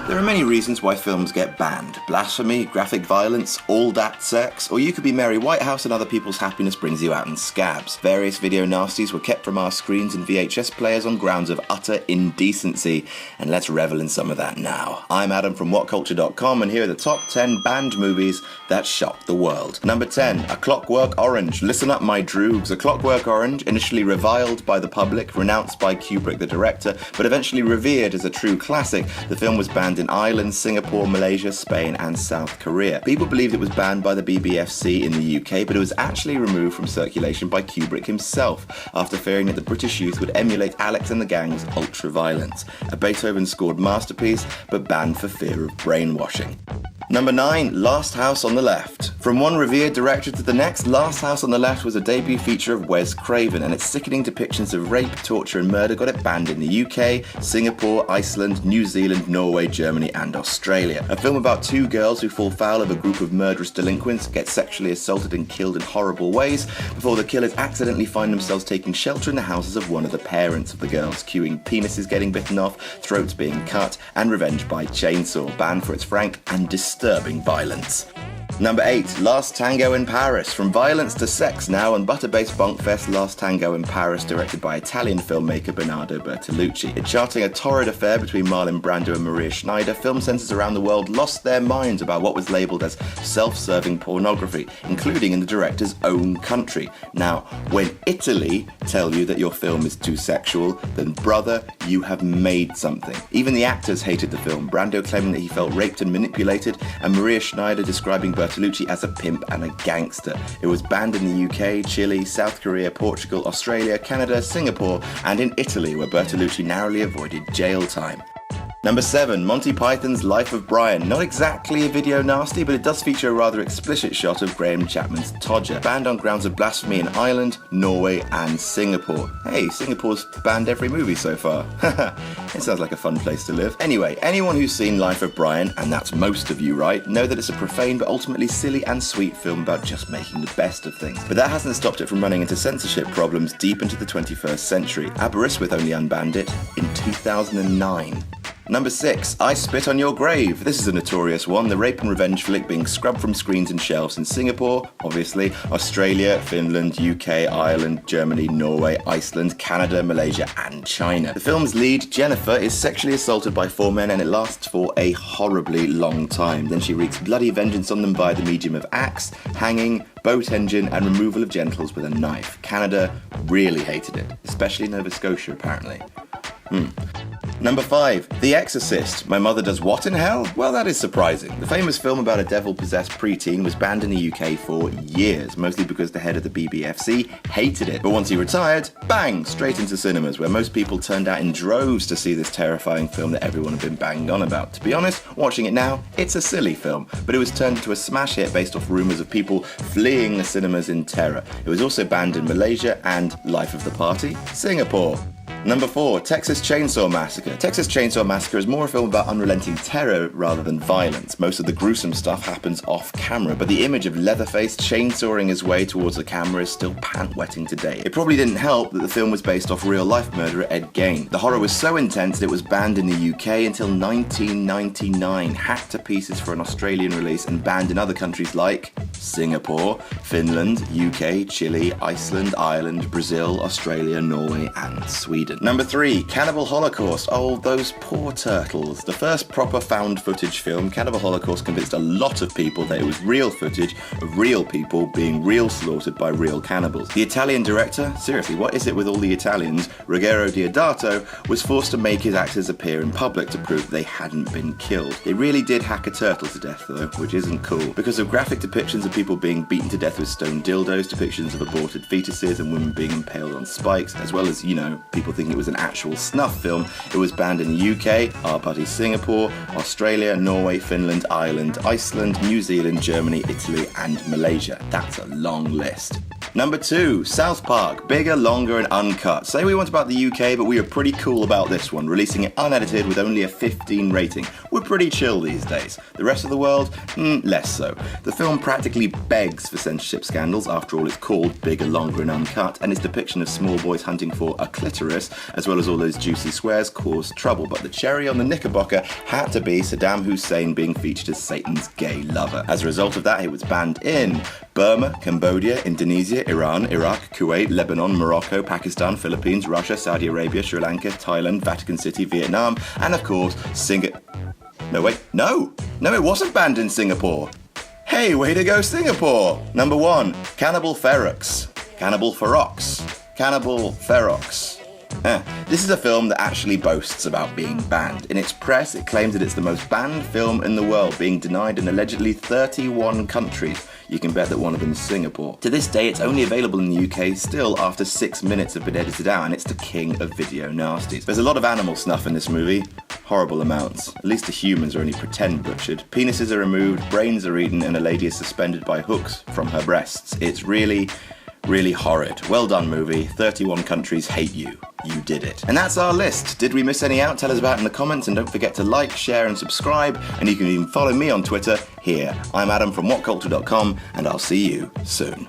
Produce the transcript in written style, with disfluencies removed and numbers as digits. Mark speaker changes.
Speaker 1: There are many reasons why films get banned. Blasphemy, graphic violence, all that sex, or you could be Mary Whitehouse and other people's happiness brings you out in scabs. Various video nasties were kept from our screens and VHS players on grounds of utter indecency, and let's revel in some of that now. I'm Adam from WhatCulture.com, and here are the top 10 banned movies that shocked the world. Number 10, A Clockwork Orange. Listen up, my droogs. A Clockwork Orange, initially reviled by the public, renounced by Kubrick the director, but eventually revered as a true classic, the film was banned in Ireland, Singapore, Malaysia, Spain and South Korea. People believed it was banned by the BBFC in the UK, but it was actually removed from circulation by Kubrick himself, after fearing that the British youth would emulate Alex and the Gang's ultra-violence. A Beethoven-scored masterpiece, but banned for fear of brainwashing. Number 9, Last House on the Left. From one revered director to the next, Last House on the Left was a debut feature of Wes Craven, and its sickening depictions of rape, torture and murder got it banned in the UK, Singapore, Iceland, New Zealand, Norway, Germany and Australia. A film about two girls who fall foul of a group of murderous delinquents, get sexually assaulted and killed in horrible ways, before the killers accidentally find themselves taking shelter in the houses of one of the parents of the girls, cueing penises getting bitten off, throats being cut, and revenge by chainsaw, banned for its frank and disturbing violence. Number 8, Last Tango in Paris. From violence to sex now on Butterbase Bonkfest, Last Tango in Paris, directed by Italian filmmaker Bernardo Bertolucci. In charting a torrid affair between Marlon Brando and Maria Schneider, film censors around the world lost their minds about what was labelled as self-serving pornography, including in the director's own country. Now, when Italy tell you that your film is too sexual, then brother, you have made something. Even the actors hated the film, Brando claiming that he felt raped and manipulated, and Maria Schneider describing Bertolucci as a pimp and a gangster. It was banned in the UK, Chile, South Korea, Portugal, Australia, Canada, Singapore, and in Italy, where Bertolucci narrowly avoided jail time. Number 7, Monty Python's Life of Brian. Not exactly a video nasty, but it does feature a rather explicit shot of Graham Chapman's Todger. Banned on grounds of blasphemy in Ireland, Norway and Singapore. Hey, Singapore's banned every movie so far. It sounds like a fun place to live. Anyway, anyone who's seen Life of Brian, and that's most of you, right, know that it's a profane but ultimately silly and sweet film about just making the best of things. But that hasn't stopped it from running into censorship problems deep into the 21st century. Aberystwyth only unbanned it in 2009. Number 6, I Spit on Your Grave. This is a notorious one, the rape and revenge flick being scrubbed from screens and shelves in Singapore, obviously, Australia, Finland, UK, Ireland, Germany, Norway, Iceland, Canada, Malaysia and China. The film's lead, Jennifer, is sexually assaulted by 4 men and it lasts for a horribly long time. Then she wreaks bloody vengeance on them via the medium of axe, hanging, boat engine and removal of genitals with a knife. Canada really hated it, especially Nova Scotia apparently. Number 5, The Exorcist. My mother does what in hell? Well, that is surprising. The famous film about a devil-possessed preteen was banned in the UK for years, mostly because the head of the BBFC hated it. But once he retired, bang, straight into cinemas, where most people turned out in droves to see this terrifying film that everyone had been banged on about. To be honest, watching it now, it's a silly film, but it was turned into a smash hit based off rumours of people fleeing the cinemas in terror. It was also banned in Malaysia and, life of the party, Singapore. Number 4, Texas Chainsaw Massacre. Texas Chainsaw Massacre is more a film about unrelenting terror rather than violence. Most of the gruesome stuff happens off camera, but the image of Leatherface chainsawing his way towards the camera is still pant-wetting today. It probably didn't help that the film was based off real-life murderer Ed Gein. The horror was so intense that it was banned in the UK until 1999, hacked to pieces for an Australian release and banned in other countries like Singapore, Finland, UK, Chile, Iceland, Ireland, Brazil, Australia, Norway and Sweden. Number 3, Cannibal Holocaust. Oh, those poor turtles. The first proper found footage film, Cannibal Holocaust convinced a lot of people that it was real footage of real people being real slaughtered by real cannibals. The Italian director, seriously, what is it with all the Italians, Ruggero Deodato, was forced to make his actors appear in public to prove they hadn't been killed. They really did hack a turtle to death though, which isn't cool. Because of graphic depictions of people being beaten to death with stone dildos, depictions of aborted fetuses and women being impaled on spikes, as well as, people thinking it was an actual snuff film, it was banned in the UK, our buddy Singapore, Australia, Norway, Finland, Ireland, Iceland, New Zealand, Germany, Italy and Malaysia. That's a long list. Number 2, South Park. Bigger, longer and uncut. Say we want about the UK, but we are pretty cool about this one, releasing it unedited with only a 15 rating. We're pretty chill these days. The rest of the world, less so. The film practically basically begs for censorship scandals. After all, it's called Bigger, Longer and Uncut, and its depiction of small boys hunting for a clitoris, as well as all those juicy swears, caused trouble. But the cherry on the knickerbocker had to be Saddam Hussein being featured as Satan's gay lover. As a result of that, it was banned in Burma, Cambodia, Indonesia, Iran, Iraq, Kuwait, Lebanon, Morocco, Pakistan, Philippines, Russia, Saudi Arabia, Sri Lanka, Thailand, Vatican City, Vietnam, and of course, No, it wasn't banned in Singapore. Hey, way to go, Singapore! Number 1, Cannibal Ferox. Cannibal Ferox. Cannibal Ferox. This is a film that actually boasts about being banned. In its press, it claims that it's the most banned film in the world, being denied in allegedly 31 countries. You can bet that one of them is Singapore. To this day, it's only available in the UK still after 6 minutes have been edited out, and it's the king of video nasties. There's a lot of animal snuff in this movie. Horrible amounts. At least the humans are only pretend butchered. Penises are removed, brains are eaten, and a lady is suspended by hooks from her breasts. It's really horrid. Well done, movie. 31 countries hate you. You did it. And that's our list. Did we miss any out? Tell us about it in the comments, and don't forget to like, share and subscribe, and you can even follow me on Twitter here. I'm Adam from WhatCulture.com, and I'll see you soon.